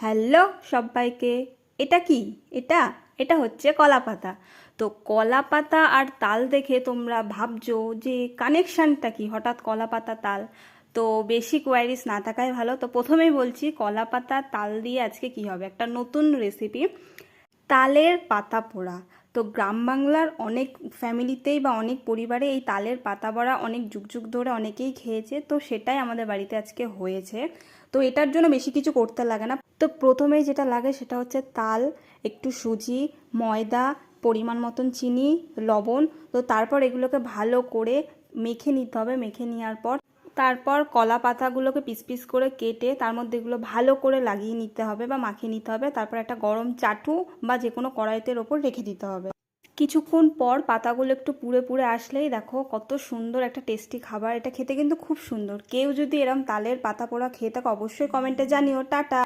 Hello সবাইকে। এটা কি? এটা এটা হচ্ছে কলা পাতা। তো কলা পাতা আর তাল দেখে তোমরা ভাবছো যে কানেকশানটা কি, হঠাৎ কলা পাতা তাল। তো বেশি কোয়ারিজ না থাকাই ভালো। তো প্রথমেই বলছি, কলা পাতা তাল দিয়ে আজকে কি হবে, একটা নতুন রেসিপি, তালের পাতা পোড়া। তো গ্রাম বাংলার অনেক ফ্যামিলিতেই বা অনেক পরিবারে এই তালের পাতা বড়া অনেক যুগ যুগ ধরে অনেকেই খেয়েছে, তো সেটাই আমাদের বাড়িতে আজকে হয়েছে। তো এটার জন্য বেশি কিছু করতে লাগে না। তো প্রথমেই যেটা লাগে সেটা হচ্ছে তাল, একটু সুজি, ময়দা, পরিমাণ মতন চিনি, লবণ। তো তারপর এগুলোকে ভালো করে মেখে নিতে হবে। মেখে নেওয়ার পর তারপর কলা পাতাগুলোকে পিস পিস করে কেটে তার মধ্যে এগুলো ভালো করে লাগিয়ে নিতে হবে বা মাখিয়ে নিতে হবে। তারপর একটা গরম চাটু বা যে কোনো কড়াইতের ওপর রেখে দিতে হবে। কিছুক্ষণ পর পাতাগুলো একটু পুড়ে পুড়ে আসলেই দেখো কত সুন্দর একটা টেস্টি খাবার। এটা খেতে কিন্তু খুব সুন্দর। কেউ যদি এরম তালের পাতা পোড়া খেয়ে থাকে অবশ্যই কমেন্টে জানিও। টাটা।